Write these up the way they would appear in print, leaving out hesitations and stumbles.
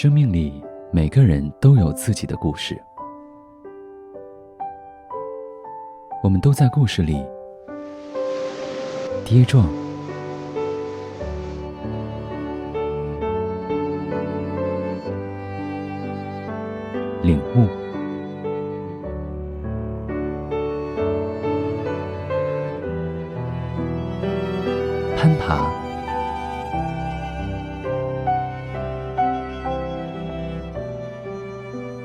生命里每个人都有自己的故事，我们都在故事里跌撞、领悟、攀爬、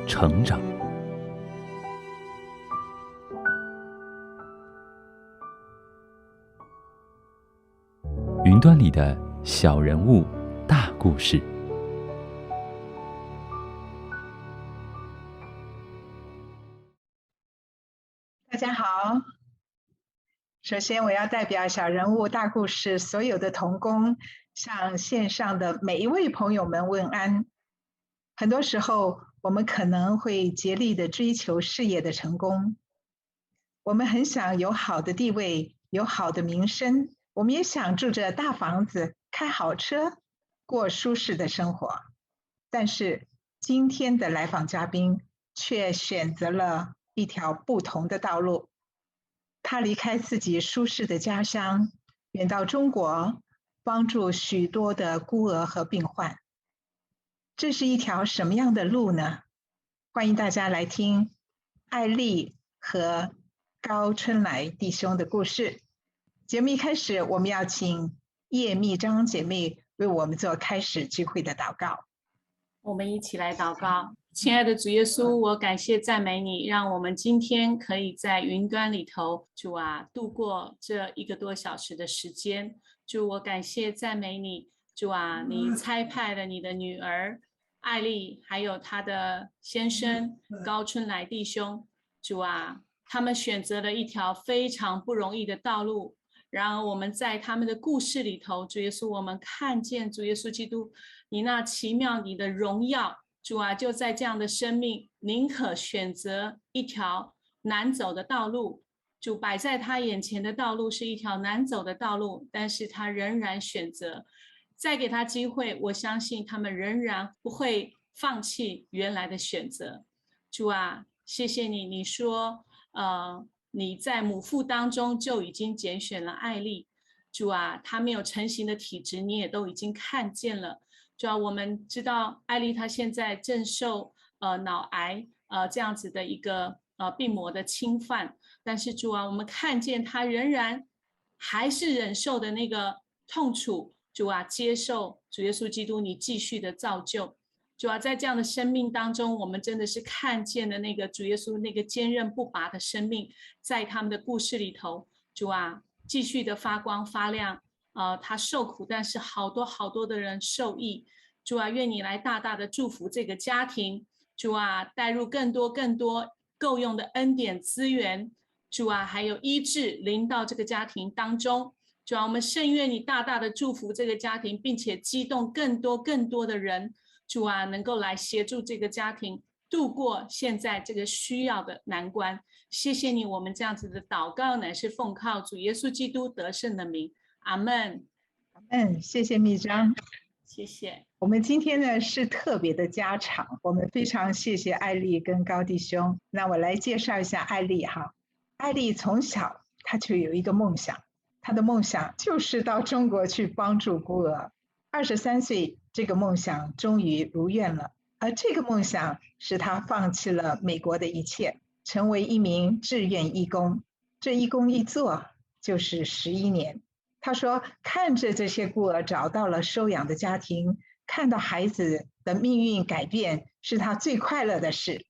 成长。云端里的小人物，大故事。大家好，首先我要代表小人物大故事所有的同工，向线上的每一位朋友们问安。很多时候我们可能会竭力的追求事业的成功，我们很想有好的地位，有好的名声，我们也想住着大房子，开好车，过舒适的生活。但是今天的来访嘉宾却选择了一条不同的道路，他离开自己舒适的家乡，远到中国，帮助许多的孤儿和病患。这是一条什么样的路呢？欢迎大家来听艾丽和高春来弟兄的故事。节目一开始，我们要请叶密章姐妹为我们做开始聚会的祷告。我们一起来祷告。亲爱的主耶稣，我感谢赞美你，让我们今天可以在云端里头，主啊，度过这1个多小时的时间。主，我感谢赞美你，主啊，你差派了你的女儿艾丽，还有她的先生高春来弟兄，主啊，他们选择了一条非常不容易的道路。然而我们在他们的故事里头，主耶稣，我们看见主耶稣基督你那奇妙你的荣耀。主啊，就在这样的生命，宁可选择一条难走的道路，主摆在他眼前的道路是一条难走的道路，但是他仍然选择，再给他机会，我相信他们仍然不会放弃原来的选择。主啊，谢谢你，你说你在母腹当中就已经拣选了艾丽。主啊，她没有成型的体质，你也都已经看见了。主啊，我们知道艾丽她现在正受脑癌这样子的一个病魔的侵犯，但是主啊，我们看见她仍然还是忍受的那个痛楚。主啊，接受主耶稣基督你继续的造就。主啊，在这样的生命当中，我们真的是看见了那个主耶稣那个坚韧不拔的生命，在他们的故事里头，主啊，继续的发光发亮。他受苦，但是好多的人受益。主啊，愿你来大大的祝福这个家庭。主啊，带入更多够用的恩典资源。主啊，还有医治临到这个家庭当中。主啊，我们甚愿你大大的祝福这个家庭，并且激动更多的人。主啊，能够来协助这个家庭度过现在这个需要的难关。谢谢你，我们这样子的祷告乃是奉靠主耶稣基督得胜的名。阿们。谢谢密章，谢谢。我们今天呢是特别的家常，我们非常谢谢艾丽跟高弟兄。那我来介绍一下艾丽哈。艾丽从小她就有一个梦想，她的梦想就是到中国去帮助孤儿。23岁，这个梦想终于如愿了，而这个梦想使她放弃了美国的一切，成为一名志愿义工。这义工一做就是11年。他说看着这些孤儿找到了收养的家庭，看到孩子的命运改变，是他最快乐的事。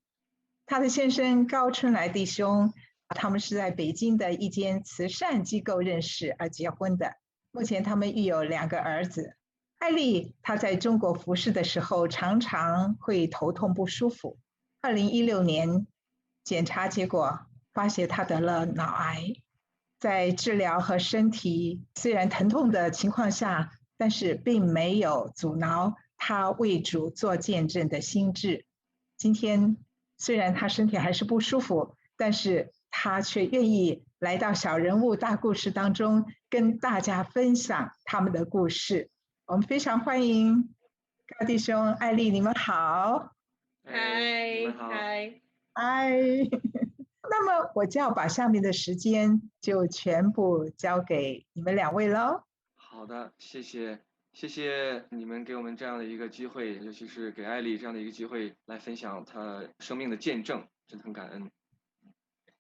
他的先生高春来弟兄，他们是在北京的一间慈善机构认识而结婚的，目前他们育有2个儿子。艾丽她在中国服侍的时候常常会头痛不舒服。2016年检查结果发现她得了脑癌，在治疗和身体虽然疼痛的情况下，但是并没有阻挠他为主做见证的心志。今天虽然他身体还是不舒服，但是他却愿意来到小人物大故事当中，跟大家分享他们的故事。我们非常欢迎高弟兄、艾丽，你们好。嗨，嗨。那么我就要把下面的时间就全部交给你们2位喽。好的，谢谢你们给我们这样的一个机会，尤其是给艾丽这样的一个机会来分享她生命的见证，真的很感恩。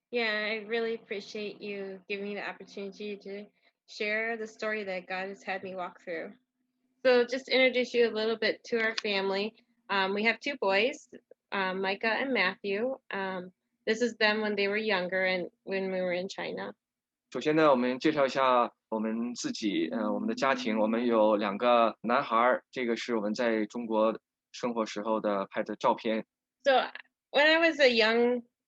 Yeah, I really appreciate you giving me the opportunity to share the story that God has had me walk through. So just to introduce you a little bit to our family. We have 2 boys, Micah and Matthew. This is them when they were younger and when we were in China. 首先呢，我们介绍一下我们自己，我们的家庭，我们有2个男孩，这个是我们在中国生活时候的拍的照片。So when I was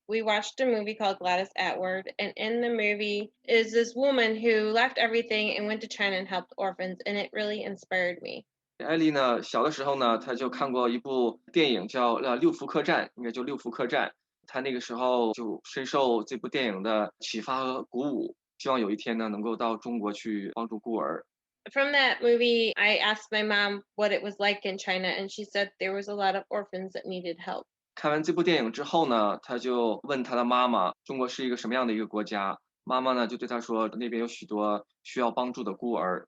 we watched a movie called Gladys Atwood, and in the movie is this woman who left everything and went to China and helped orphans, and it really inspired me. 艾丽呢，小的时候呢，她就看过一部电影叫六福客栈，应该就六福客栈。她那个时候就深受这部电影的启发和鼓舞，希望有一天呢，能够到中国去帮助孤儿。From that movie, I asked my mom what it was like in China, and she said there was a lot of orphans that needed help. 看完这部电影之后呢，他就问他的妈妈，中国是一个什么样的一个国家？妈妈呢就对他说，那边有许多需要帮助的孤儿。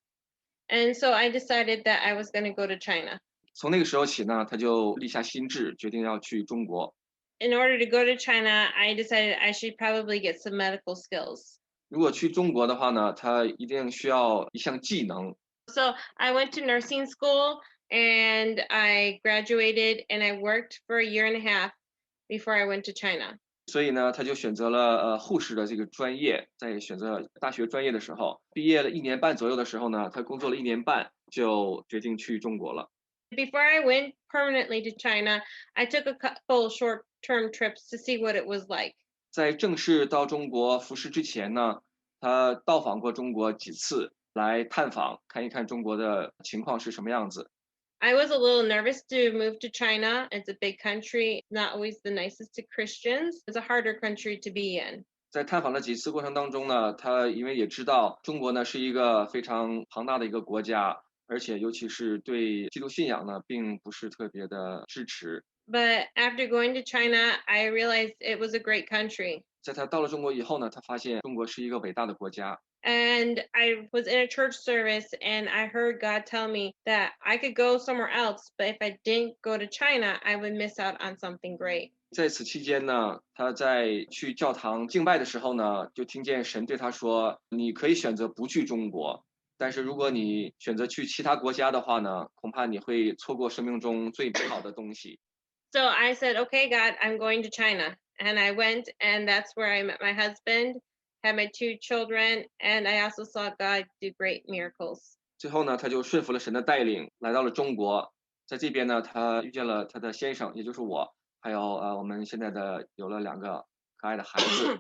And so I decided that I was going to go to China. 从那个时候起呢，他就立下心志，决定要去中国。In order to go to China, I decided I should probably get some medical skills. 如果去中国的话呢，他一定需要一项技能。So I went to nursing school and I graduated and I worked for a year and a half before I went to China. 所以呢，他就选择了护士的这个专业。在选择大学专业的时候，毕业了1年半左右的时候呢，他工作了1年半，就决定去中国了。Before I went permanently to China, I took a couple short-term trips to see what it was like. 在正式到中国服侍之前呢，他到访过中国几次，来探访，看一看中国的情况是什么样子。I was a little nervous to move to China. It's a big country, not always the nicest to Christians. It's a harder country to be in. 在探访的几次过程当中呢，他因为也知道中国呢是一个非常庞大的一个国家，而且尤其是对基督信仰呢，并不是特别的支持。But after going to China, I realized it was a great country. 在他到了中国以后呢，他发现中国是一个伟大的国家。And I was in a church service and I heard God tell me that I could go somewhere else, but if I didn't go to China, I would miss out on something great. 在此期间呢，他在去教堂敬拜的时候呢，就听见神对他说，你可以选择不去中国，但是如果你选择去其他国家的话呢，恐怕你会错过生命中最美好的东西。So I said, okay, God, I'm going to China. And I went, and that's where I met my husband, had my 2 children, and I also saw God do great miracles. 最后呢，他就顺服了神的带领，来到了中国。在这边呢，他遇见了他的先生，也就是我，还有我们现在的有了2个可爱的孩子。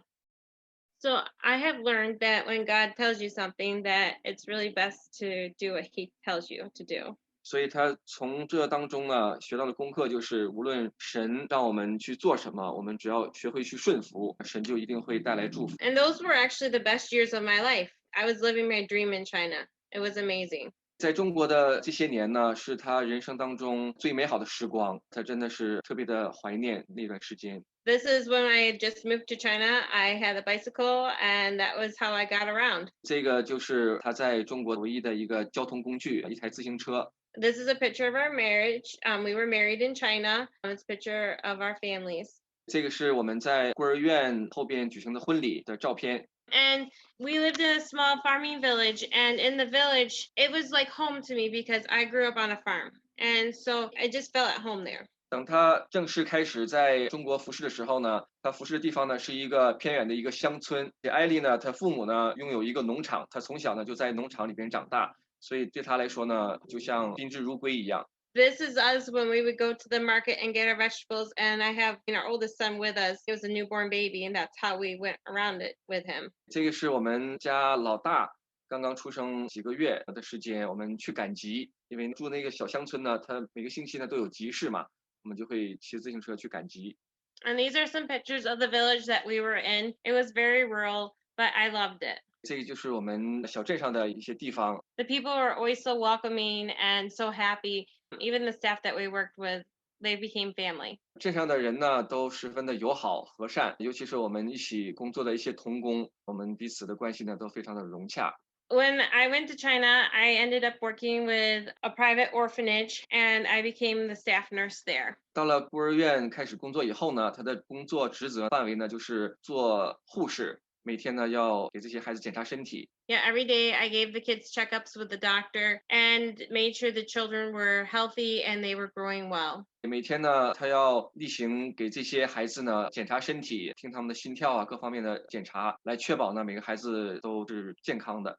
So I have learned that when God tells you something, that it's really best to do what He tells you to do. 所以他从这当中呢学到的功课就是，无论神让我们去做什么，我们只要学会去顺服，神就一定会带来祝福。 And those were actually the best years of my life. I was living my dream in China. It was amazing. 在中国的这些年呢，是他人生当中最美好的时光，他真的是特别的怀念那段时间。 This is when I had just moved to China. I had a bicycle, and that was how I got around. 这个就是他在中国唯一的一个交通工具，一台自行车。 This is a picture of our marriage. We were married in China. It's a picture of our families. 这个是我们在孤儿院后边举行的婚礼的照片。 And we lived in a small farming village, and in the village, it was like home to me because I grew up on a farm. And so I just felt at home there. 等他正式开始在中国服侍的时候呢，他服侍的地方呢是一个偏远的一个乡村。艾丽呢，她父母呢拥有一个农场，她从小呢就在农场里边长大，所以对她来说呢，就像宾至如归一样。 This is us when we would go to the market and get our vegetables, and I have our oldest son with us. He was a newborn baby, and that's how we went around it with him. 这个是我们家老大刚刚出生几个月的时间，我们去赶集，因为住那个小乡村呢，他每个星期呢都有集市嘛，我们就会骑自行车去赶集。 And these are some pictures of the village that we were in. It was very rural, but I loved it. 这个就是我们小镇上的一些地方。 The people were always so welcoming and so happy. Even the staff that we worked with, they became family. 镇上的人呢都十分的友好和善，尤其是我们一起工作的一些同工，我们彼此的关系呢都非常的融洽。When I went to China, I ended up working with a private orphanage and I became the staff nurse there. 到了孤儿院开始工作以后呢，他的工作职责范围呢就是做护士，每天呢要给这些孩子检查身体。Yeah, every day I gave the kids checkups with the doctor and made sure the children were healthy and they were growing well. 每天呢，他要例行给这些孩子呢检查身体，听他们的心跳啊，各方面的检查，来确保呢每个孩子都是健康的。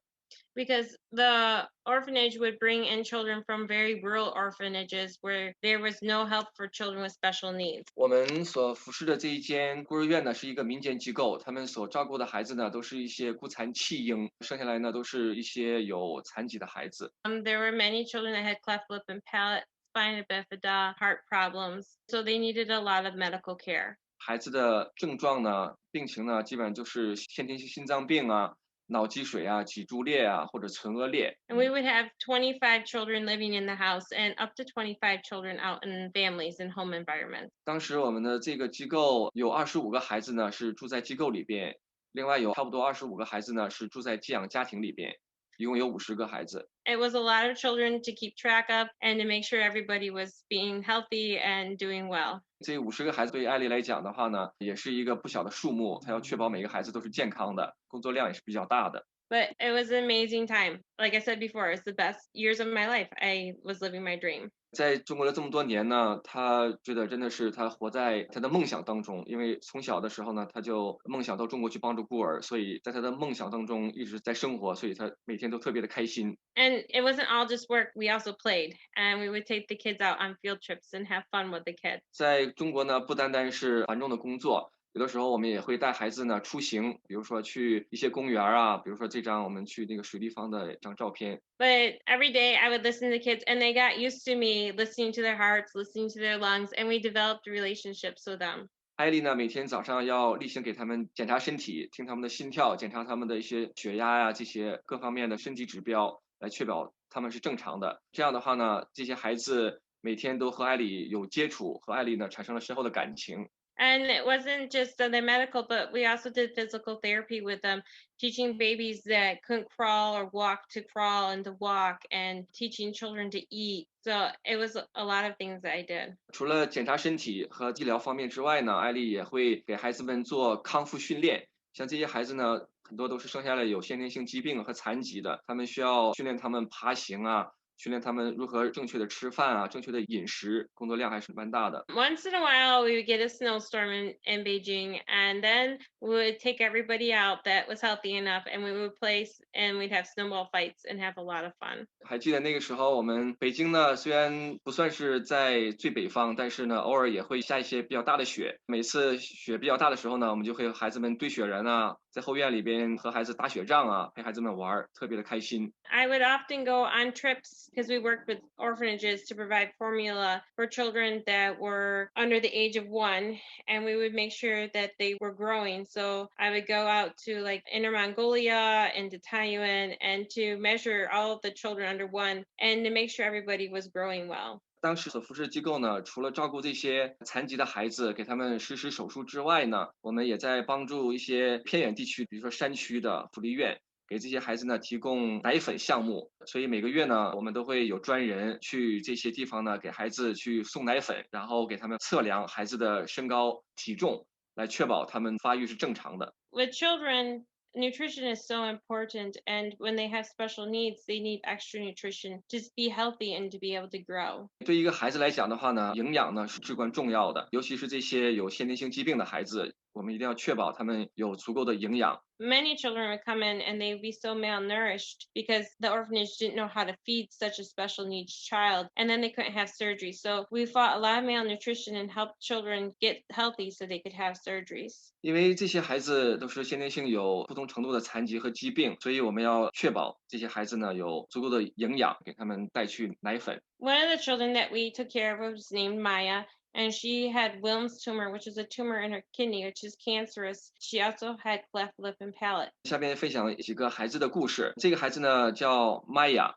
Because the orphanage would bring in children from very rural orphanages where there was no help for children with special needs. 我们所服侍的这一间孤儿院呢，是一个民间机构，他们所照顾的孩子呢，都是一些孤残弃婴，生下来呢都是一些有残疾的孩子。There were many children that had cleft lip and palate, spina bifida, heart problems, so they needed a lot of medical care. 孩子的症状呢，病情呢，基本上就是先天性心脏病啊、脑积水啊、脊柱裂啊，或者唇腭裂。And we would have 25 children living in the house and up to 25 children out in families in home environments. 当时我们的这个机构有25个孩子呢是住在机构里边，另外有差不多25个孩子呢是住在寄养家庭里边，一共有50个孩子。It was a lot of children to keep track of and to make sure everybody was being healthy and doing well. 这50个孩子对于艾丽来讲的话呢，也是一个不小的数目，她要确保每个孩子都是健康的，工作量也是比较大的。But it was an amazing time. Like I said before, it's the best years of my life. I was living my dream. 在中国的这么多年呢，他觉得真的是他活在他的梦想当中，因为从小的时候呢，他就梦想到中国去帮助孤儿，所以在他的梦想当中一直在生活，所以他每天都特别的开心。And it wasn't all just work. We also played, and we would take the kids out on field trips and have fun with the kids. 在中国呢，不单单是繁重的工作，有的时候我们也会带孩子呢出行，比如说去一些公园啊，比如说这张我们去那个水立方的一张照片。But every day I would listen to the kids, and they got used to me listening to their hearts, listening to their lungs, and we developed relationships with them. 艾丽呢，每天早上要例行给他们检查身体，听他们的心跳，检查他们的一些血压呀，这些各方面的身体指标，来确保他们是正常的。这样的话呢，这些孩子每天都和艾丽有接触，和艾丽呢产生了深厚的感情。And it wasn't just the medical, but we also did physical therapy with them, teaching babies that couldn't crawl or walk to crawl and to walk, and teaching children to eat. So it was a lot of things that I did. 除了检查身体和医疗方面之外呢，艾丽也会给孩子们做康复训练。像这些孩子呢，很多都是生下来有先天性疾病和残疾的，他们需要训练他们爬行啊，训练他们如何正确的吃饭啊，正确的饮食，工作量还是蛮大的。Once in a while, we would get a snowstorm in Beijing, and then we would take everybody out that was healthy enough, and we would play, and we'd have snowball fights and have a lot of fun. 还记得那个时候，我们北京呢，虽然不算是在最北方，但是呢，偶尔也会下一些比较大的雪。每次雪比较大的时候呢，我们就会和孩子们堆雪人啊，在后院里边和孩子打雪仗啊，陪孩子们玩，特别的开心。I would often go on trips because we worked with orphanages to provide formula for children that were under the age of 1, and we would make sure that they were growing. So I would go out to like Inner Mongolia and to Taiwan and to measure all of the children under 1 and to make sure everybody was growing well. 当时所服侍机构呢，除了照顾这些残疾的孩子，给他们实施手术之外呢，我们也在帮助一些偏远地区，比如说山区的福利院，给这些孩子呢提供奶粉项目。所以每个月呢，我们都会有专人去这些地方呢，给孩子去送奶粉，然后给他们测量孩子的身高体重，来确保他们发育是正常的。With children, nutrition is so important, and when they have special needs, they need extra nutrition to be healthy and to be able to grow. 对一个孩子来讲的话呢，营养呢是至关重要的，尤其是这些有先天性疾病的孩子，我们一定要确保他们有足够的营养。Many children would come in and they would be so malnourished because the orphanage didn't know how to feed such a special needs child, and then they couldn't have surgery. So we fought a lot of malnutrition and helped children get healthy so they could have surgeries. 因为这些孩子都是先天性有不同程度的残疾和疾病，所以我们要确保这些孩子呢有足够的营养，给他们带去奶粉。One of the children that we took care of was named Maya, and she had Wilms tumor, which is a tumor in her kidney, which is cancerous. She also had cleft lip and palate. 下边分享几个孩子的故事。这个孩子呢叫 Maya，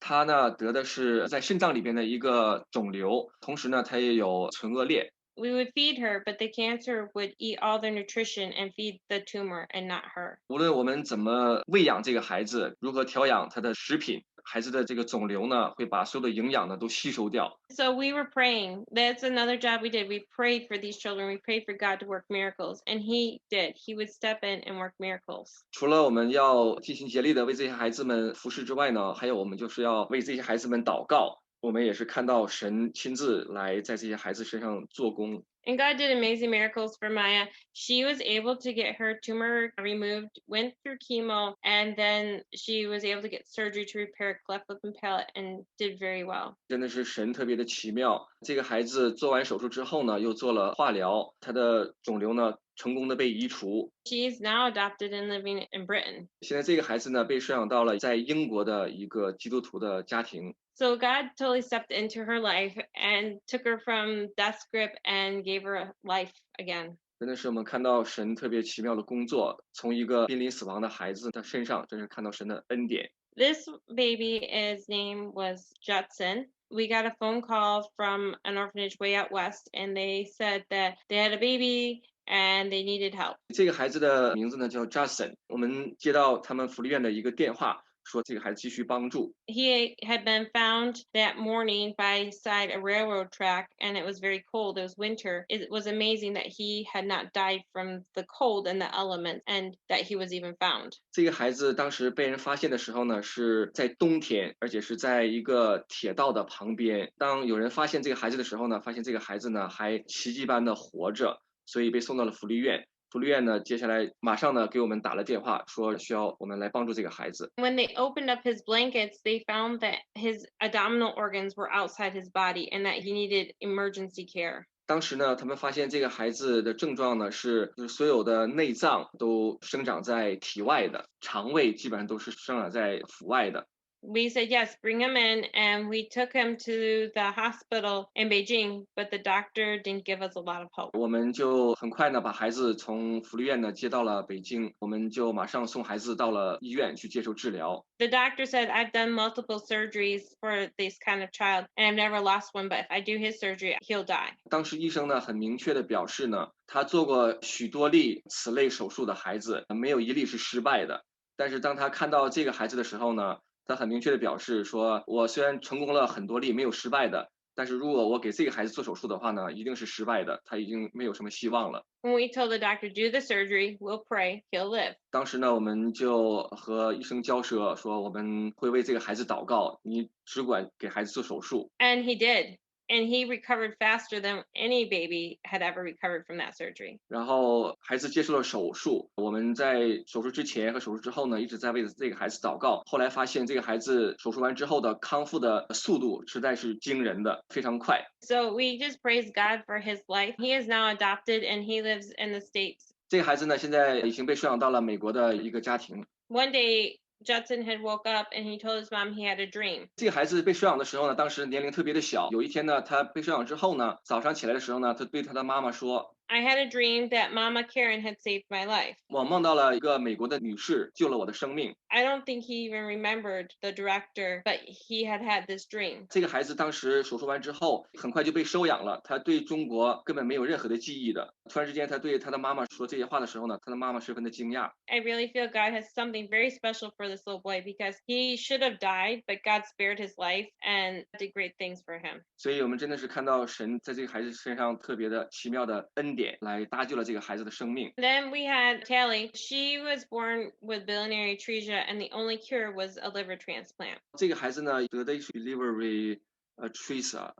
他呢得的是在肾脏里边的一个肿瘤，同时呢他也有唇腭裂。We would feed her, but the cancer would eat all the nutrition and feed the tumor and not her. 无论我们怎么喂养这个孩子，如何调养他的食品，孩子的这个肿瘤呢，会把所有的营养呢都吸收掉。So we were praying. That's another job we did. We prayed for these children. We prayed for God to work miracles. And he did. He would step in and work miracles. 除了我们要尽心竭力的为这些孩子们服侍之外呢，还有我们就是要为这些孩子们祷告。我们也是看到神亲自来在这些孩子身上做工。And God did amazing miracles for Maya. She was able to get her tumor removed, went through chemo, and then she was able to get surgery to repair cleft lip and palate and did very well. 真的是神特别的奇妙。这个孩子做完手术之后呢，又做了化疗，他的肿瘤呢成功的被移除。She is now adopted and living in Britain. 现在这个孩子呢被收养到了在英国的一个基督徒的家庭。So God totally stepped into her life and took her from death's grip and gave her a life again. 真的是我们看到神特别奇妙的工作，从一个濒临死亡的孩子的身上，真是看到神的恩典。This baby, his name was Judson. We got a phone call from an orphanage way out west, and they said that they had a baby and they needed help. 这个孩子的名字呢叫 Jason， 我们接到他们福利院的一个电话，说这个孩子急需帮助。He had been found that morning beside a railroad track, and it was very cold. It was winter. It was amazing that he had not died from the cold and the elements, and that he was even found. 这个孩子当时被人发现的时候呢，是在冬天，而且是在一个铁道的旁边。当有人发现这个孩子的时候呢，发现这个孩子呢还奇迹般的活着，所以被送到了福利院。福利院呢，接下来马上呢给我们打了电话，说需要我们来帮助这个孩子。When they opened up his blankets, they found that his abdominal organs were outside his body and that he needed emergency care. 当时呢，他们发现这个孩子的症状呢就是所有的内脏都生长在体外的，肠胃基本上都是生长在腹外的。We said, yes, bring him in. And we took him to the hospital in Beijing, but the doctor didn't give us a lot of hope. 我们就很快呢把孩子从福利院呢接到了北京，我们就马上送孩子到了医院去接受治疗。The doctor said, I've done multiple surgeries for this kind of child, and I've never lost one, but if I do his surgery, he'll die. 当时医生呢很明确的表示呢，他做过许多例此类手术的孩子，没有一例是失败的。但是当他看到这个孩子的时候呢，他很明确的表示说，我虽然成功了很多例没有失败的，但是如果我给这个孩子做手术的话呢，一定是失败的，他已经没有什么希望了。When we told the doctor, do the surgery, we'll pray, he'll live. 当时呢，我们就和医生交涉说，我们会为这个孩子祷告，你只管给孩子做手术。 And he did. And he recovered faster than any baby had ever recovered from that surgery. 然后孩子接受了手术，我们在手术之前和手术之后呢，一直在为这个孩子祷告。后来发现这个孩子手术完之后的康复的速度实在是惊人的，非常快。 So we just praise God for his life. He is now adopted and he lives in the States. 这个孩子呢，现在已经被收养到了美国的一个家庭。 One day, Judson had woke up and he told his mom he had a dream. 这个孩子被收养的时候呢，当时年龄特别的小。有一天呢，他被收养之后呢，早上起来的时候呢，他对他的妈妈说， I had a dream that Mama Karen had saved my life. 我梦到了一个美国的女士救了我的生命。 I don't think he even remembered the director, but he had had this dream. 这个孩子当时手术完之后，很快就被收养了。他对中国根本没有任何的记忆的。突然之间，他对他的妈妈说这些话的时候呢，他的妈妈十分的惊讶。 I really feel God has something very special for this little boy because he should have died, but God spared his life and did great things for him. 所以我们真的是看到神在这个孩子身上特别的奇妙的恩典，来搭救了这个孩子的生命。 Then we had Tally. She was born with biliary atresia, and the only cure was a liver transplant. 这个孩子呢得的是 biliary atresia，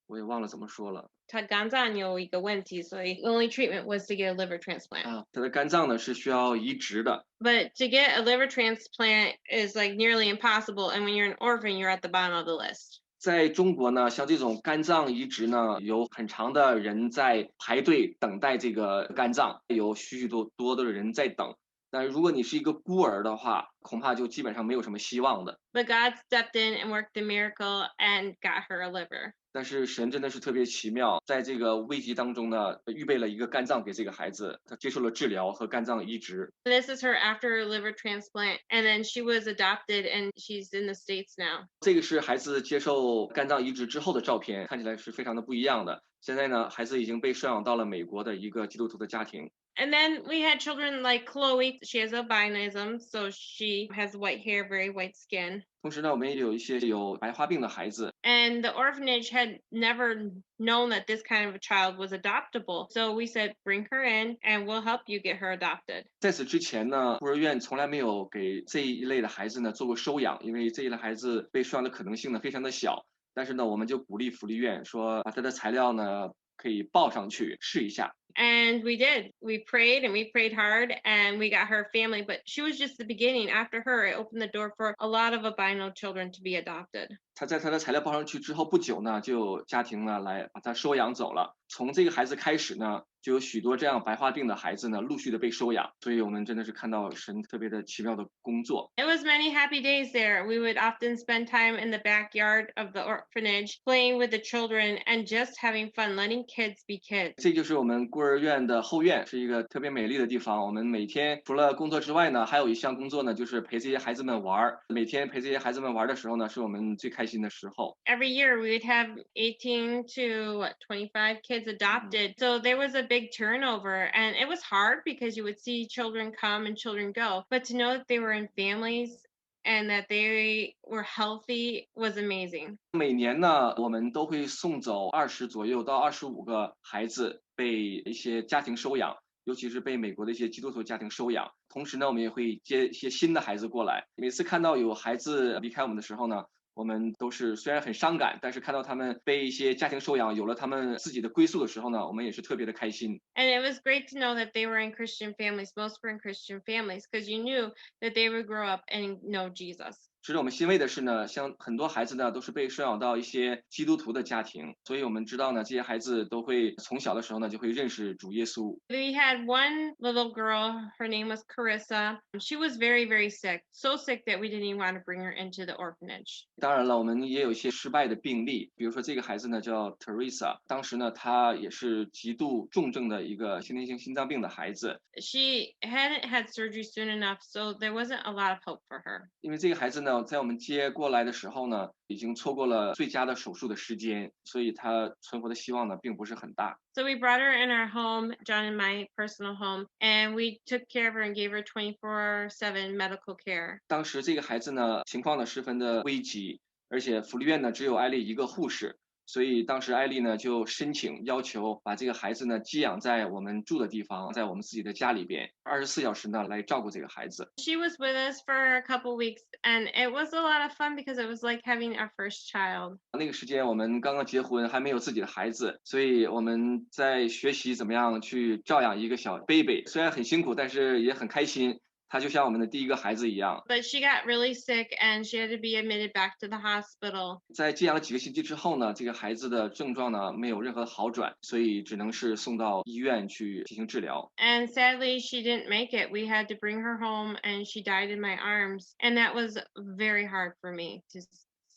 我也忘了怎么说了。 他肝脏有一个问题，所以 the only treatment was to get a liver transplant. 他的肝脏呢是需要移植的。 But to get a liver transplant is like nearly impossible, and when you're an orphan, you're at the bottom of the list. 在中国呢，像这种肝脏移植呢，有很长的人在排队等待这个肝脏，有许许多多的人在等。但如果你是一个孤儿的话，恐怕就基本上没有什么希望的。 But God stepped in and worked the miracle and got her a liver. 但是神真的是特别奇妙，在这个危机当中呢，预备了一个肝脏给这个孩子，他接受了治疗和肝脏移植。This is her after liver transplant, and then she was adopted, and she's in the States now. 这个是孩子接受肝脏移植之后的照片，看起来是非常的不一样的。现在呢，孩子已经被收养到了美国的一个基督徒的家庭。And then we had children like Chloe. She has albinism, so she has white hair, very white skin. 同时呢，我们也有一些有白化病的孩子。And the orphanage had never known that this kind of a child was adoptable. So we said, bring her in and we'll help you get her adopted. 在此之前呢，孤儿院从来没有给这一类的孩子呢做过收养，因为这一类孩子被收养的可能性呢非常的小。但是呢，我们就鼓励福利院说，把他的材料呢可以报上去试一下。And we did. We prayed and we prayed hard and we got her family, but she was just the beginning. After her, it opened the door for a lot of albino children to be adopted. 他在他的材料报上去之后不久呢，就有家庭呢来把他收养走了。从这个孩子开始呢，就有许多这样白化病的孩子呢陆续的被收养，所以我们真的是看到神特别的奇妙的工作。It was many happy days there. We would often spend time in the backyard of the orphanage, playing with the children and just having fun, letting kids be kids. 这就是我们孤儿院的后院，是一个特别美丽的地方。我们每天除了工作之外呢，还有一项工作呢，就是陪这些孩子们玩。每天陪这些孩子们玩的时候呢，是我们最开心的时候。Every year we would have 18 to 25 kids adopted. So there was a big turnover and it was hard because you would see children come and children go. But to know that they were in families and that they were healthy was amazing. 每年呢，我们都会送走20左右到25个孩子被一些家庭收养，尤其是被美国的一些基督徒家庭收养。同时呢，我们也会接一些新的孩子过来。每次看到有孩子离开我们的时候呢，我们都是虽然很伤感，但是看到他们被一些家庭收养，有了他们自己的归宿的时候呢，我们也是特别的开心。And it was great to know that they were in Christian families. Most were in Christian families because you knew that they would grow up and know Jesus. 值得我们欣慰的是呢，像很多孩子呢都是被收养到一些基督徒的家庭，所以我们知道呢，这些孩子都会从小的时候呢就会认识主耶稣。We had one little girl, her name was Carissa. She was very, very sick, so sick that we didn't even want to bring her into the orphanage. 当然了，我们也有一些失败的病例，比如说这个孩子呢叫 Teresa， 当时呢她也是极度重症的一个先天性心脏病的孩子。She hadn't had surgery soon enough, so there wasn't a lot of hope for her. 因为这个孩子呢，在我们接过来的时候呢，已经错过了最佳的手术的时间，所以他存活的希望呢，并不是很大。So we brought her in our home, John and my personal home, and we took care of her and gave her 24/7 medical care. 当时这个孩子呢，情况呢十分的危急，而且福利院呢只有艾丽一个护士。所以当时艾丽呢就申请要求把这个孩子呢寄养在我们住的地方，在我们自己的家里边，24小时呢来照顾这个孩子。She was with us for a couple weeks and it was a lot of fun because it was like having our first child. 那个时间我们刚刚结婚，还没有自己的孩子，所以我们在学习怎么样去照养一个小 baby， 虽然很辛苦，但是也很开心。他就像我们的第一个孩子一样。But she got really sick and she had to be admitted back to the hospital. 在寄养了几个星期之后呢，这个孩子的症状呢没有任何的好转，所以只能是送到医院去进行治疗。And sadly, she didn't make it. We had to bring her home and she died in my arms. And that was very hard for me to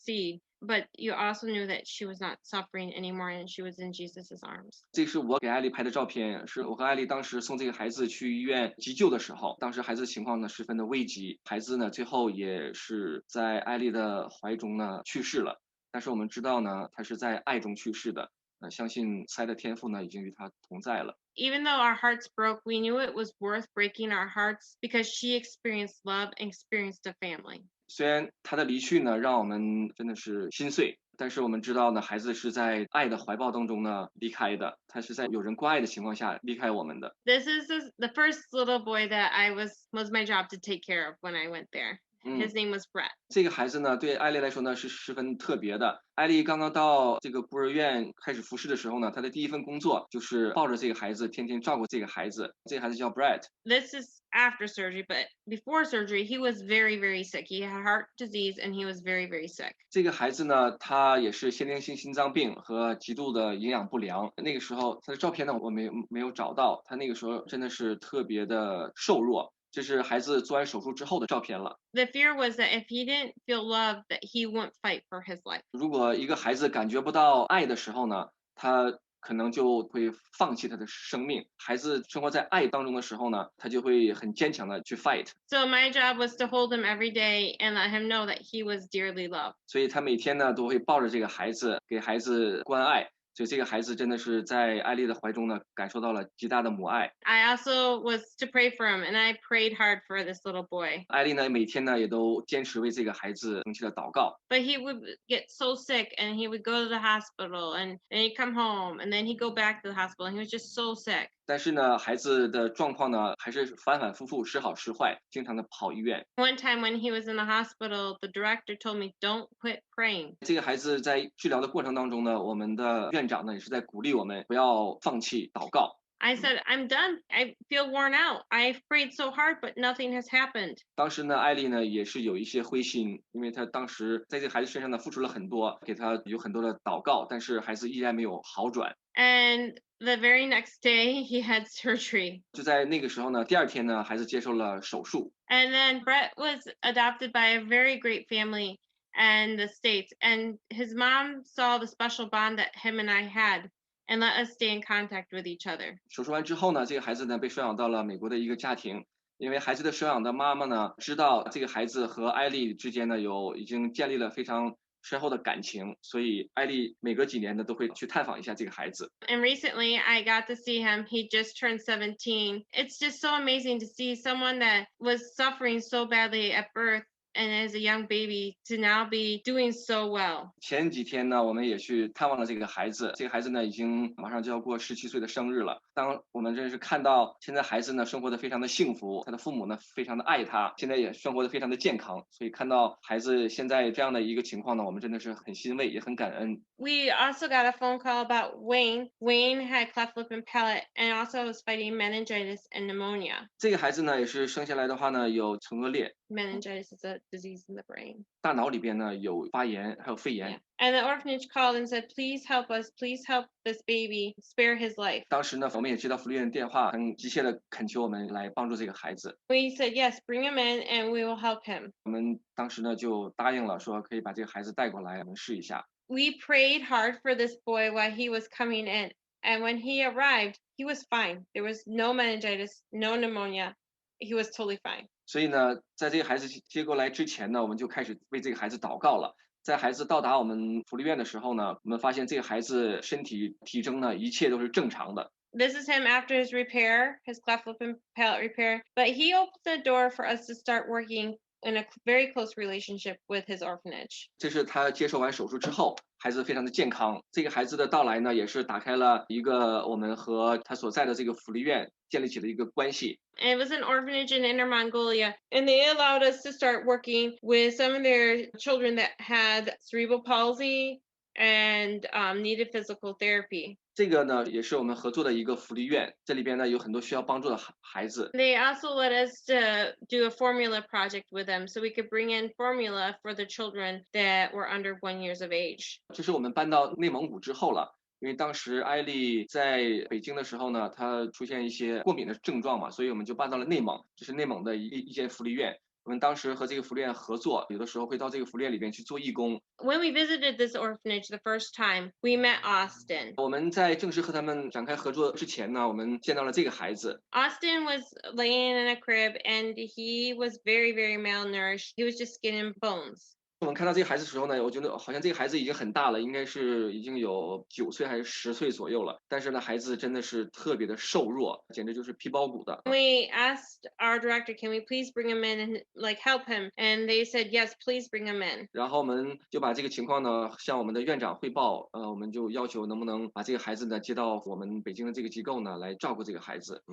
see. But you also knew that she was not suffering anymore and she was in Jesus's arms. 这是我给艾丽拍的照片，是我和艾丽当时送这个孩子去医院急救的时候，当时孩子情况呢十分的危急，孩子呢最后也是在艾丽的怀中呢去世了。但是我们知道呢，他是在爱中去世的，相信慈爱的天父呢已经与他同在了。Even though our hearts broke, we knew it was worth breaking our hearts because she experienced love and experienced a family. 虽然他的离去呢，让我们真的是心碎，但是我们知道呢，孩子是在爱的怀抱当中呢离开的，他是在有人关爱的情况下离开我们的。This is the first little boy that was my job to take care of when I went there. His name was Brett. 这个孩子呢，对艾丽来说呢是十分特别的。艾丽刚刚到这个孤儿院开始服侍的时候呢，她的第一份工作就是抱着这个孩子，天天照顾这个孩子。这个孩子叫 Brett。This is after surgery, but before surgery, he was very, very sick. He had heart disease and he was very, very sick. 这个孩子呢，他也是先天性心脏病和极度的营养不良。那个时候他的照片呢，我没有找到，他那个时候真的是特别的瘦弱。这是孩子做完手术之后的照片了。The fear was that if he didn't feel love, that he won't fight for his life. 如果一个孩子感觉不到爱的时候呢，他可能就会放弃他的生命。孩子生活在爱当中的时候呢，他就会很坚强的去 fight。So my job was to hold him every day and let him know that he was dearly loved. 所以他每天呢都会抱着这个孩子，给孩子关爱。所以这个孩子真的是在艾丽的怀中呢，感受到了极大的母爱。I also was to pray for him, and I prayed hard for this little boy. 艾丽呢，每天呢也都坚持为这个孩子定期的祷告。But he would get so sick, and he would go to the hospital, and he'd come home, and then he'd go back to the hospital, and he was just so sick. 但是呢，孩子的状况呢还是反反复复，时好时坏，经常的跑医院。One time when he was in the hospital, the director told me, "Don't quit praying." 这个孩子在治疗的过程当中呢，我们的院长呢也是在鼓励我们不要放弃祷告。I said, "I'm done. I feel worn out. I've prayed so hard, but nothing has happened." 当时呢，艾丽呢也是有一些灰心，因为她当时在这个孩子身上呢付出了很多，给他有很多的祷告，但是孩子依然没有好转。And the very next day, he had surgery. 就在那个时候呢，第二天呢，孩子接受了手术。And then Brett was adopted by a very great family in the States. And his mom saw the special bond that him and I had and let us stay in contact with each other. 手术完之后呢，这个孩子呢被收养到了美国的一个家庭。因为孩子的收养的妈妈呢，知道这个孩子和艾丽之间呢已经建立了非常深厚的感情，所以艾丽每隔几年呢都会去探访一下这个孩子。And recently I got to see him. He just turned 17. It's just so amazing to see someone that was suffering so badly at birth and as a young baby to now be doing so well. 前几天呢，我们也去探望了这个孩子。这个孩子呢，已经马上就要过17岁的生日了。当我们真是看到现在孩子呢生活的非常的幸福，他的父母呢非常的爱他，现在也生活的非常的健康。所以看到孩子现在这样的一个情况呢，我们真的是很欣慰，也很感恩。We also got a phone call about Wayne. Wayne had cleft lip and palate and also was fighting meningitis and pneumonia. 这个孩子呢，也是生下来的话呢，有唇腭裂， Meningitis is a disease in the brain. 大脑里边呢有发炎，还有肺炎。And the orphanage called and said, "Please help us. Please help this baby. Spare his life." 当时呢，我们也接到福利院的电话，很急切的恳求我们来帮助这个孩子。 We said, "Yes, bring him in and we will help him." 我们当时呢就答应了，说可以把这个孩子带过来，我们试一下。 We prayed hard for this boy while he was coming in. And when he arrived, he was fine. There was no meningitis, no pneumonia. He was totally fine. 所以呢，在这个孩子接过来之前呢，我们就开始为这个孩子祷告了。在孩子到达我们福利院的时候呢，我们发现这个孩子身体体征呢，一切都是正常的。 This is him after his repair, his cleft lip and palate repair. But he opened the door for us to start working in a very close relationship with his orphanage. 这是他接受完手术之后，孩子非常的健康。这个孩子的到来呢，也是打开了一个我们和他所在的这个福利院建立起了一个关系。 And it was an orphanage in Inner Mongolia, and they allowed us to start working with some of their children that had cerebral palsy and needed physical therapy. 这个呢，也是我们合作的一个福利院，这里边呢有很多需要帮助的孩子。 They also let us to do a formula project with them, so we could bring in formula for the children that were under 1 year of age. 这是我们搬到内蒙古之后了。 因为当时艾丽在北京的时候呢，她出现一些过敏的症状嘛，所以我们就搬到了内蒙，这是内蒙的一间福利院。我们当时和这个福利院合作，有的时候会到这个福利院里边去做义工。 When we visited this orphanage the first time, we met Austin. 我们在正式和他们展开合作之前呢，我们见到了这个孩子。 Austin was laying in a crib, and he was very, very malnourished. He was just skin and bones. 我们看到这个孩子的时候呢，我觉得好像这个孩子已经很大了，应该是已经有9岁还是10岁左右了。但是呢，孩子真的是特别的瘦弱，简直就是皮包骨的。 We asked our director, "Can we please bring him in and help him?" And they said, "Yes, please bring him in." 然后我们就把这个情况呢向我们的院长汇报，我们就要求能不能把这个孩子呢接到我们北京的这个机构呢来照顾这个孩子。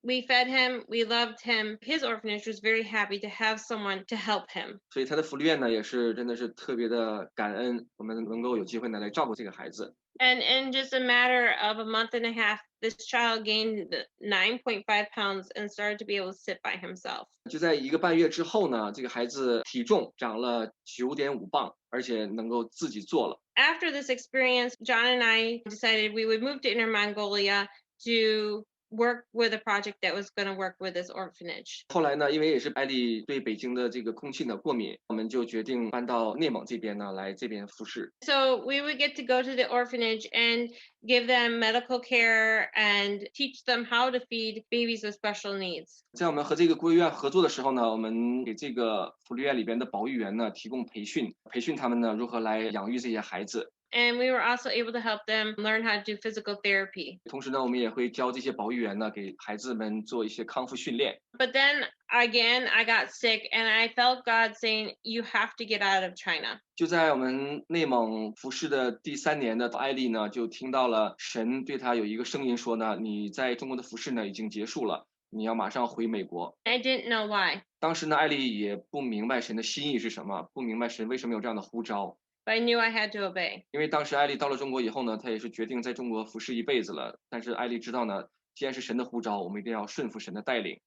We fed him, we loved him. His orphanage was very happy to have someone to help him. 所以他的福利院呢也是真的是特别的感恩，我们能够有机会呢来照顾这个孩子。 And in just a matter of a month and a half, this child gained 9.5 pounds and started to be able to sit by himself. 就在1个半月之后呢，这个孩子体重长了9.5磅，而且能够自己坐了。 After this experience, John and I decided we would move to Inner Mongolia to work with a project that was going to work with this orphanage. 后来呢，因为也是艾丽对北京的这个空气呢过敏，我们就决定搬到内蒙这边呢，来这边服侍。So we would get to go to the orphanage and give them medical care and teach them how to feed babies with special needs. 在我们和这个孤儿院合作的时候呢，我们给这个福利院里边的保育员呢提供培训他们呢如何来养育这些孩子。And we were also able to help them learn how to do physical therapy. 同时呢，我们也会教这些保育员呢给孩子们做一些康复训练。But then again, I got sick and I felt God saying, you have to get out of China. 就在我们内蒙服侍的第3年的艾丽呢，就听到了神对她有一个声音说呢，你在中国的服侍呢已经结束了，你要马上回美国。I didn't know why. 当时呢，艾丽也不明白神的心意是什么，不明白神为什么有这样的呼召。But I knew I had to obey. 因为当时艾丽到了中国以后呢，她也是决定在中国服侍一辈子了。但是艾丽知道呢，既然是神的呼召，我们一定要顺服神的带领。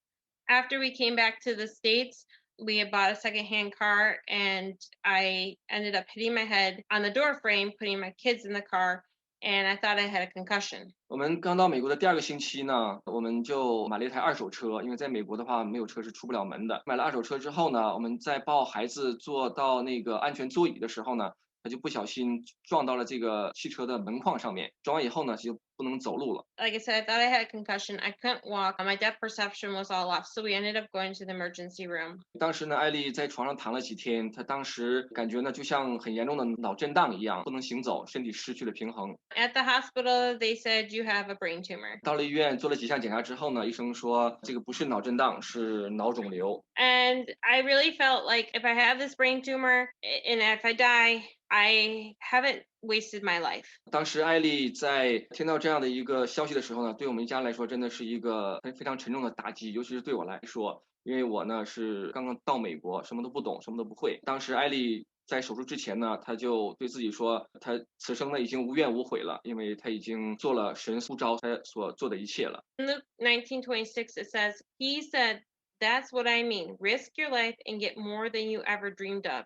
After we came back to the States, we had bought a secondhand car and I ended up hitting my head on the door frame, putting my kids in the car, and I thought I had a concussion. 我们刚到美国的第2个星期呢，我们就买了一台2手车，因为在美国的话没有车是出不了门的。买了2手车之后呢，我们在抱孩子坐到那个安全座椅的时候呢，他就不小心撞到了这个汽车的门框上面，撞完以后呢就不能走路了。 Like I said, I thought I had a concussion. I couldn't walk. My depth perception was all off, so we ended up going to the emergency room. 当时呢，艾丽在床上躺了几天，她当时感觉呢就像很严重的脑震荡一样，不能行走，身体失去了平衡。 At the hospital, they said you have a brain tumor. 到了医院做了几项检查之后呢，医生说这个不是脑震荡，是脑肿瘤。 And I really felt like if I have this brain tumor and if I die, I haven't wasted my life. 当时艾丽在听到这样的一个消息的时候呢，对我们一家来说真的是一个非常沉重的打击，尤其是对我来说，因为我呢是刚刚到美国，什么都不懂，什么都不会。当时艾丽在手术之前呢，她就对自己说，她此生呢已经无怨无悔了，因为她已经做了神呼召她所做的一切了。 In Luke 19:26, it says, he said, that's what I mean. Risk your life and get more than you ever dreamed of.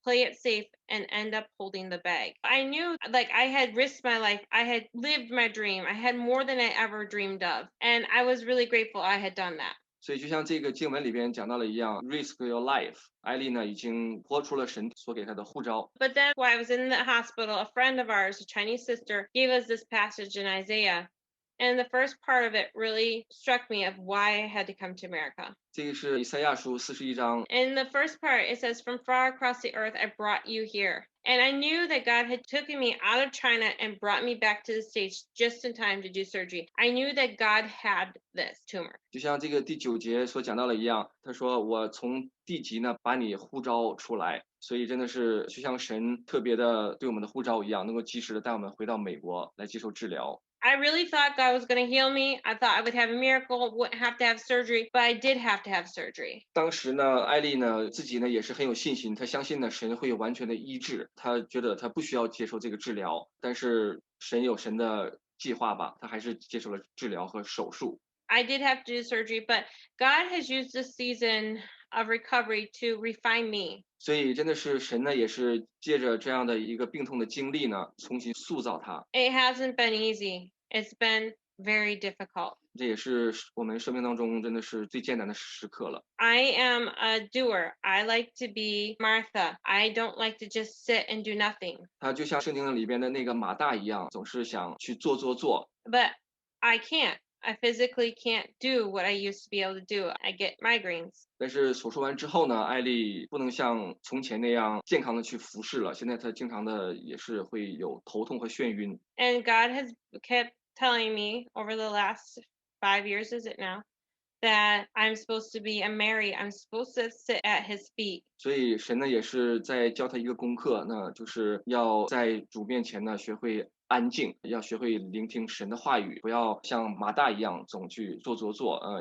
Play it safe and end up holding the bag. I knew like I had risked my life. I had lived my dream. I had more than I ever dreamed of. And I was really grateful I had done that. 所以就像这个经文里边讲到了一样 ，risk your life。艾丽呢已经活出了神所给她的呼召。 But then while I was in the hospital, a friend of ours, a Chinese sister, gave us this passage in Isaiah. And the first part of it really struck me of why I had to come to America. 这个是以赛亚书41章。 In the first part, it says, from far across the earth, I brought you here. And I knew that God had taken me out of China and brought me back to the States just in time to do surgery. I knew that God had this tumor. 就像这个第9节所讲到的一样，他说我从地极呢把你呼召出来，所以真的是就像神特别的对我们的呼召一样，能够及时的带我们回到美国来接受治疗。 I really thought God was going to heal me. I thought I would have a miracle, wouldn't have to have surgery, but I did have to have surgery. 当时呢，艾丽呢自己呢也是很有信心，她相信呢神会有完全的医治，她觉得她不需要接受这个治疗，但是神有神的计划吧，她还是接受了治疗和手术。 I did have to do surgery, but God has used this season of recovery to refine me. 所以真的是神呢，也是借着这样的一个病痛的经历呢，重新塑造她。 It hasn't been easy. It's been very difficult. 这也是我们生命当中真的是最艰难的时刻了。 I am a doer. I like to be Martha. I don't like to just sit and do nothing. 他就像圣经里边的那个马大一样，总是想去做。 But I can't. I physically can't do what I used to be able to do. I get migraines. 但是手术完之后呢，艾丽不能像从前那样健康的去服侍了。现在她经常的也是会有头痛和眩晕。 And God has kept telling me over the last 5 years, is it now, that I'm supposed to be a Mary. I'm supposed to sit at his feet. 所以神呢也是在教他一个功课，那就是要在主面前呢学会安静，要学会聆听神的话语，不要像马大一样总去做，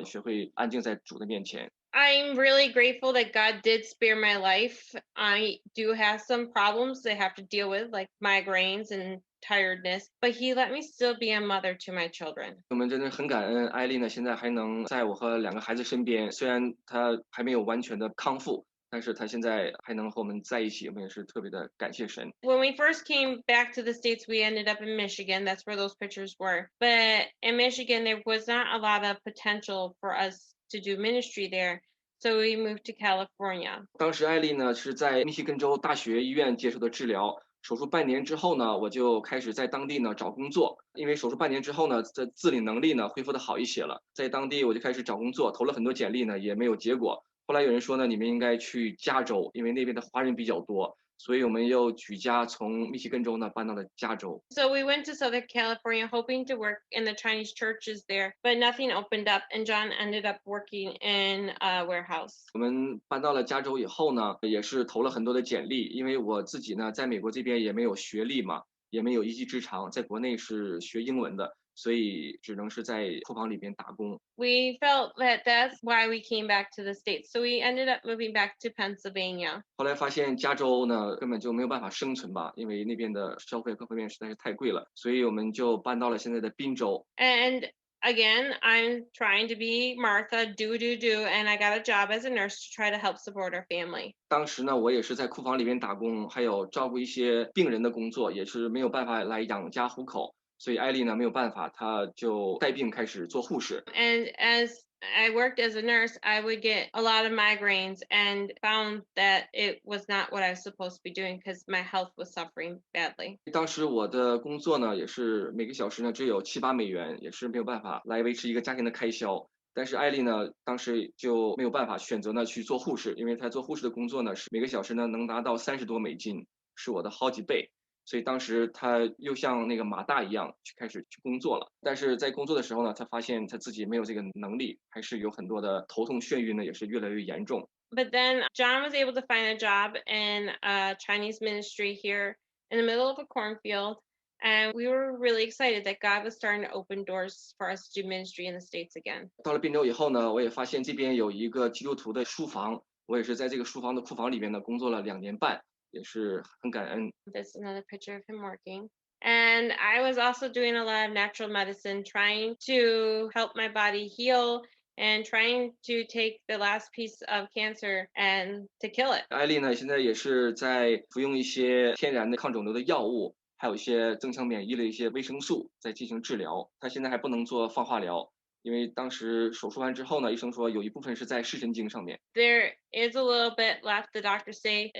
学会安静在主的面前。 I'm really grateful that God did spare my life. I do have some problems that I have to deal with, like migraines and tiredness, but he let me still be a mother to my children. 我们真的很感恩艾丽呢，现在还能在我和2个孩子身边，虽然她还没有完全的康复，但是他现在还能和我们在一起，我们也是特别的感谢神。When we first came back to the States, we ended up in Michigan. That's where those pictures were. But in Michigan, there was not a lot of potential for us to do ministry there. So we moved to California. 当时艾丽呢是在密西根州大学医院接受的治疗，手术半年之后呢，我就开始在当地呢找工作。因为手术半年之后呢，这自理能力呢恢复的好一些了，在当地我就开始找工作，投了很多简历呢，也没有结果。后来有人说呢，你们应该去加州，因为那边的华人比较多，所以我们又举家从密西根州呢搬到了加州。So we went to Southern California hoping to work in the Chinese churches there, but nothing opened up, and John ended up working in a warehouse. 我们搬到了加州以后呢，也是投了很多的简历，因为我自己呢在美国这边也没有学历嘛，也没有一技之长，在国内是学英文的，所以只能是在库房里边打工。We felt that that's why we came back to the States. So we ended up moving back to Pennsylvania. 后来发现加州呢根本就没有办法生存吧，因为那边的消费各方面实在是太贵了，所以我们就搬到了现在的宾州。And again, I'm trying to be Martha, do, and I got a job as a nurse to try to help support our family. 当时呢，我也是在库房里边打工，还有照顾一些病人的工作，也是没有办法来养家糊口。所以艾丽呢没有办法，她就带病开始做护士。And as I worked as a nurse, I would get a lot of migraines and found that it was not what I was supposed to be doing because my health was suffering badly. 当时我的工作呢，也是每个小时呢只有7-8美元，也是没有办法来维持一个家庭的开销。但是艾丽呢，当时就没有办法选择呢去做护士，因为她做护士的工作呢是每个小时呢能拿到30多美金，是我的好几倍。所以当时他又像那个马大一样开始去工作了，但是在工作的时候呢，他发现他自己没有这个能力，还是有很多的头痛眩晕呢，也是越来越严重。But then John was able to find a job in a Chinese ministry here in the middle of a cornfield. And we were really excited that God was starting to open doors for us to do ministry in the States again. 到了宾州以后呢，我也发现这边有一个基督徒的书房，我也是在这个书房的库房里面呢工作了2年半。也是很感恩。 This is another picture of him working. And I was also doing a lot of natural medicine, trying to help my body heal and trying to take the last piece of cancer and to kill it. 艾丽呢，现在也是在服用一些天然的抗肿瘤的药物，还有一些增强免疫的一些维生素，在进行治疗。她现在还不能做放化疗。因为当时手术完之后呢，医生说有一部分是在视神经上面。 There is a little bit left, the doctors say.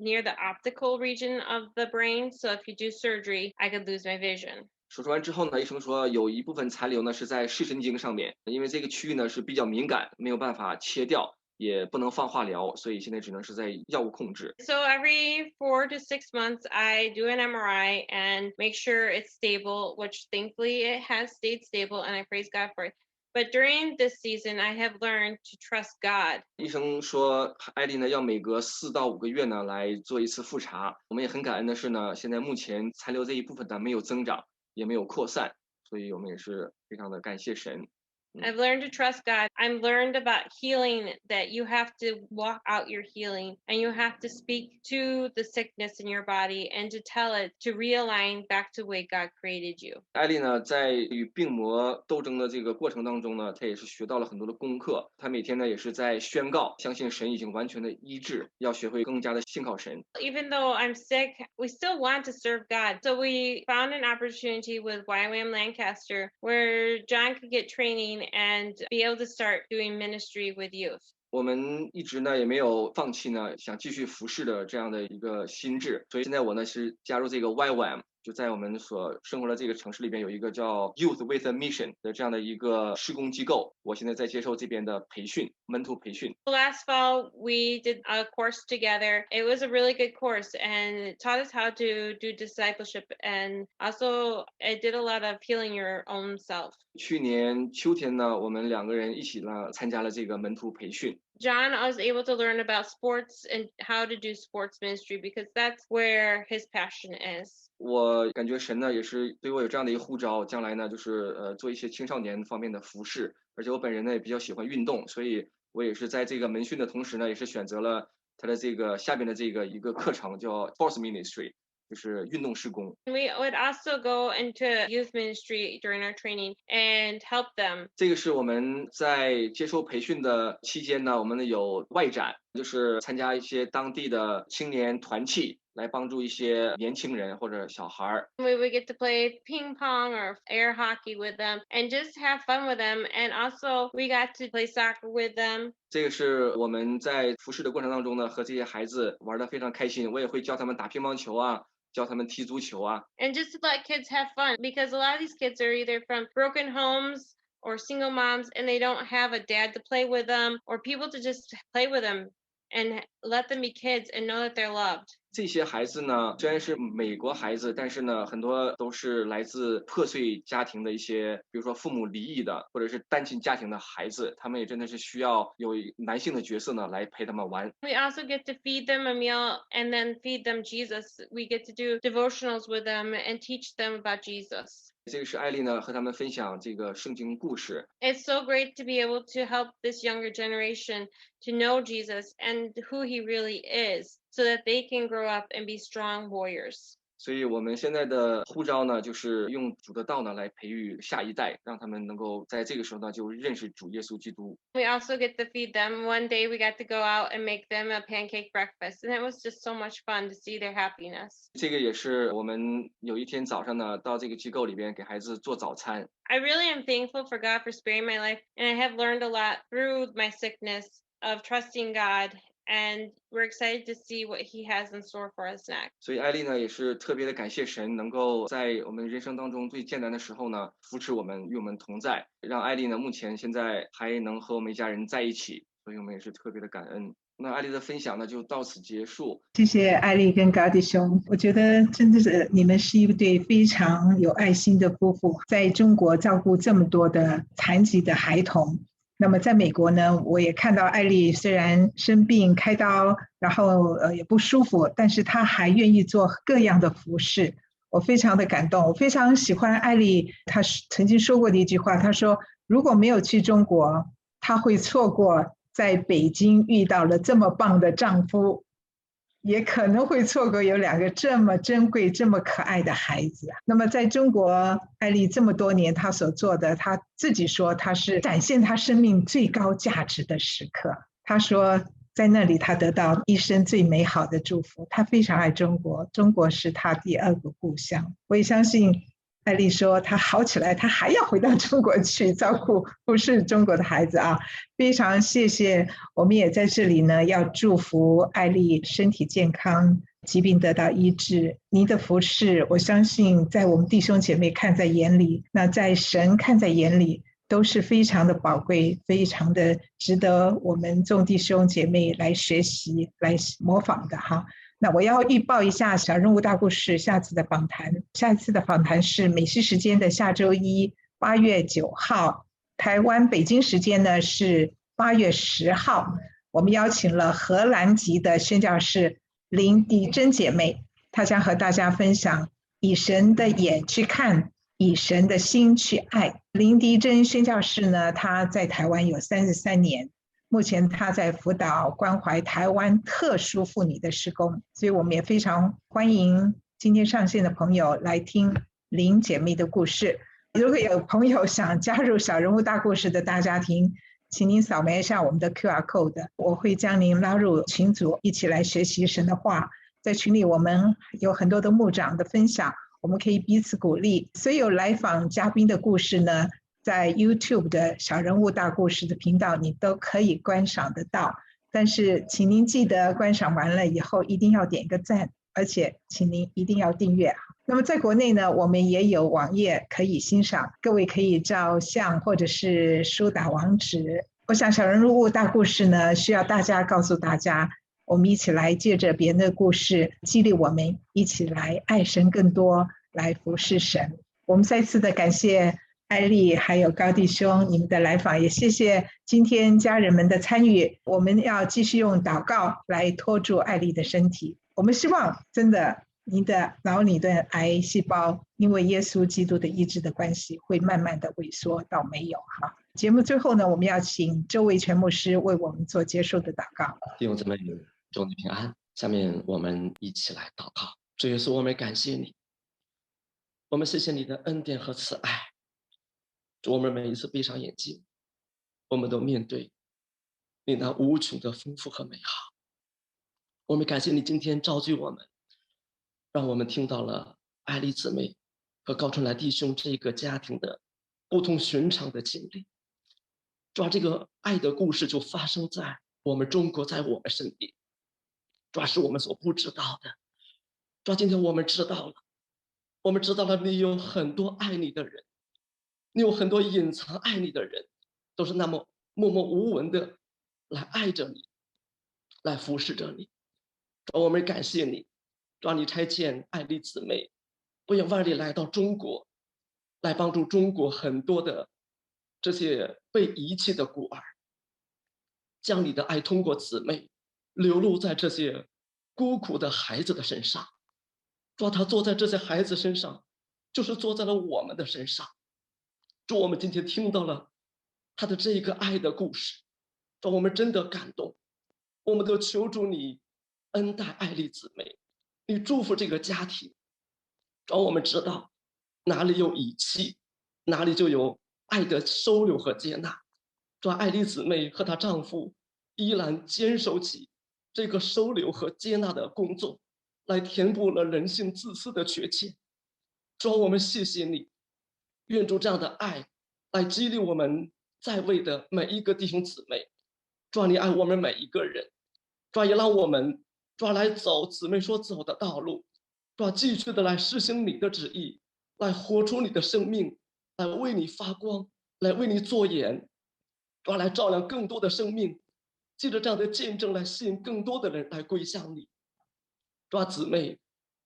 Near the optical region of the brain, so if you do surgery, I could lose my vision. 手术完之后呢，医生说有一部分残留呢是在视神经上面，因为这个区域呢是比较敏感，没有办法切掉，也不能放化疗，所以现在只能是在药物控制。 So every 4 to 6 months, I do an MRI and make sure it's stable, which thankfully it has stayed stable, and I praise God for it. But during this season, I have learned to trust God. 医生说，艾丽呢要每隔4到5个月呢来做一次复查。我们也很感恩的是呢，现在目前残留这一部分呢没有增长，也没有扩散，所以我们也是非常的感谢神。 I've learned to trust God. I've learned about healing, that you have to walk out your healing and you have to speak to the sickness in your body and to tell it to realign back to the way God created you. 艾丽呢，在与病魔斗争的这个过程当中呢，她也是学到了很多的功课。她每天呢也是在宣告，相信神已经完全的医治，要学会更加的信靠神。 Even though I'm sick, we still want to serve God. So we found an opportunity with YWAM Lancaster where John could get training and be able to start doing ministry with youth. 我们一直呢也没有放弃呢想继续服侍的这样的一个心智，所以现在我呢是加入这个 YWAM， 就在我们所生活的这个城市里边有一个叫 Youth with a Mission 的这样的一个事工机构，我现在在接受这边的培训，门徒培训。 Last fall, we did a course together. It was a really good course and it taught us how to do discipleship, and also it did a lot of healing your own self. 去年秋天呢，我们2个人一起呢参加了这个门徒培训。 John was able to learn about sports and how to do sports ministry because that's where his passion is. 我感觉神呢也是对我有这样的一个呼召，将来呢就是做一些青少年方面的服侍，而且我本人呢也比较喜欢运动，所以我也是在这个门训的同时呢，也是选择了他的这个下边的这个一个课程叫 Sports Ministry，就是运动事工。We would also go into youth ministry during our training and help them. 这个是我们在接受培训的期间呢，我们有外展，就是参加一些当地的青年团契，来帮助一些年轻人或者小孩。We would get to play ping pong or air hockey with them and just have fun with them. And also we got to play soccer with them. 这个是我们在服侍的过程当中呢，和这些孩子玩得非常开心。我也会教他们打乒乓球啊，教他们踢足球啊。And just to let kids have fun, because a lot of these kids are either from broken homes or single moms, and they don't have a dad to play with them or people to just play with them and let them be kids and know that they're loved. 这些孩子呢，虽然是美国孩子，但是呢，很多都是来自破碎家庭的一些，比如说父母离异的，或者是单亲家庭的孩子，他们也真的是需要有男性的角色呢来陪他们玩。We also get to feed them a meal and then feed them Jesus. We get to do devotionals with them and teach them about Jesus. 这个是艾丽呢和他们分享这个圣经故事。 It's so great to be able to help this younger generation to know Jesus and who he really is, so that they can grow up and be strong warriors. 所以我们现在的呼召呢，就是用主的道呢来培育下一代，让他们能够在这个时候呢就认识主耶稣基督。 We also get to feed them. One day we got to go out and make them a pancake breakfast, and it was just so much fun to see their happiness. 这个也是我们有一天早上呢到这个机构里边给孩子做早餐。 I really am thankful for God for sparing my life, and I have learned a lot through my sickness of trusting God, and we're excited to see what he has in store for us next. 所以艾丽呢也是特别的感谢神，能够在我们人生当中最艰难的时候呢扶持我们，与我们同在，让艾丽呢目前现在还能和我们一家人在一起，所以我们也是特别的感恩。那艾丽的分享呢就到此结束。谢谢艾丽跟高弟兄，我觉得真的是你们是一对非常有爱心的夫妇，在中国照顾这么多的残疾的孩童。那么在美国呢，我也看到艾丽虽然生病开刀，然后也不舒服，但是她还愿意做各样的服事，我非常的感动。我非常喜欢艾丽她曾经说过的一句话，她说如果没有去中国，她会错过在北京遇到了这么棒的丈夫，也可能会错过有2个这么珍贵这么可爱的孩子。那么在中国艾丽这么多年她所做的，她自己说她是展现她生命最高价值的时刻。她说在那里她得到一生最美好的祝福，她非常爱中国，中国是她第2个故乡。我也相信艾丽说她好起来她还要回到中国去照顾不是中国的孩子啊。非常谢谢，我们也在这里呢要祝福艾丽身体健康，疾病得到医治。您的服事我相信在我们弟兄姐妹看在眼里，那在神看在眼里都是非常的宝贵，非常的值得我们众弟兄姐妹来学习来模仿的哈。那我要预报一下小人物大故事下次的访谈，下一次的访谈是美西时间的下周一8月9号，台湾北京时间呢是8月10号。我们邀请了荷兰籍的宣教士林迪珍姐妹，她将和大家分享以神的眼去看，以神的心去爱。林迪珍宣教士呢，她在台湾有33年，目前她在辅导关怀台湾特殊妇女的事工，所以我们也非常欢迎今天上线的朋友来听林姐妹的故事。如果有朋友想加入小人物大故事的大家庭，请您扫描一下我们的 QR code， 我会将您拉入群组，一起来学习神的话。在群里我们有很多的牧长的分享，我们可以彼此鼓励。所有来访嘉宾的故事呢，在 YouTube 的小人物大故事的频道你都可以观赏得到，但是请您记得观赏完了以后一定要点个赞，而且请您一定要订阅。那么在国内呢，我们也有网页可以欣赏，各位可以照相或者是输打网址。我想小人物大故事呢，需要大家告诉大家，我们一起来借着别人的故事激励我们一起来爱神更多，来服侍神。我们再次的感谢艾丽还有高弟兄你们的来访，也谢谢今天家人们的参与。我们要继续用祷告来托住艾丽的身体。我们希望真的您的脑里的癌细胞因为耶稣基督的医治的关系会慢慢的萎缩到没有哈。节目最后呢，我们要请周维全牧师为我们做结束的祷告。弟兄姊妹，祝你平安。下面我们一起来祷告。主耶稣，我们感谢你，我们谢谢你的恩典和慈爱。主，我们每一次闭上眼睛，我们都面对你那无穷的丰富和美好。我们感谢你今天召集我们，让我们听到了艾丽姊妹和高春来弟兄这个家庭的不同寻常的经历。主啊，这个爱的故事就发生在我们中国，在我们身边。主啊，是我们所不知道的。主啊，今天我们知道了，我们知道了你有很多爱你的人，你有很多隐藏爱你的人，都是那么默默无闻的来爱着你，来服侍着你。主啊，我们感谢你，主啊，你差遣艾丽姊妹不远万里来到中国，来帮助中国很多的这些被遗弃的孤儿，将你的爱通过姊妹流露在这些孤苦的孩子的身上。主啊，他坐在这些孩子身上，就是坐在了我们的身上。主，我们今天听到了他的这个爱的故事，主，我们真的感动。我们都求主你恩待艾丽姊妹，你祝福这个家庭。主，我们知道哪里有遗弃，哪里就有爱的收留和接纳。主，艾丽姊妹和她丈夫依然坚守起这个收留和接纳的工作，来填补了人性自私的缺陷。主，我们谢谢你，愿主这样的爱来激励我们在位的每一个弟兄姊妹。主，你爱我们每一个人，主，也让我们来走姊妹所走的道路，主，继续的来实行你的旨意，来活出你的生命，来为你发光，来为你做盐，主，来照亮更多的生命，借着这样的见证来吸引更多的人来归向你。主，姊妹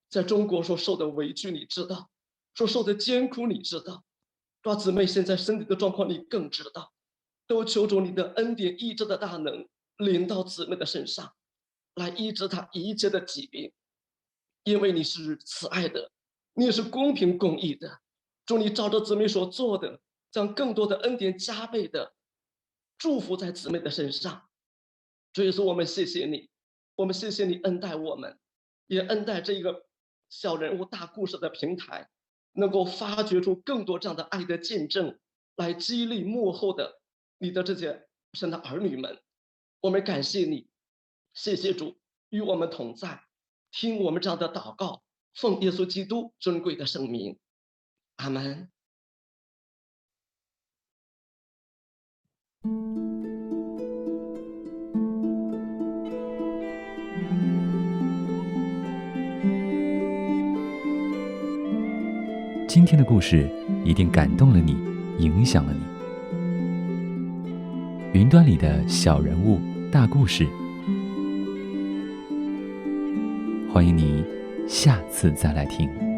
在中国所受的委屈你知道，所受的艰苦你知道，主，姊妹现在身体的状况你更知道，都求主你的恩典医治的大能临到姊妹的身上，来医治她一切的疾病。因为你是慈爱的，你也是公平公义的。主，你照着姊妹所做的，将更多的恩典加倍的祝福在姊妹的身上。主耶稣，我们谢谢你，我们谢谢你恩待我们，也恩待这个小人物大故事的平台，能够发掘出更多这样的爱的见证，来激励幕后的你的这些神的儿女们。我们感谢你，谢谢主与我们同在，听我们这样的祷告，奉耶稣基督尊贵的圣名，阿们。今天的故事一定感动了你，影响了你。云端里的小人物大故事，欢迎你下次再来听。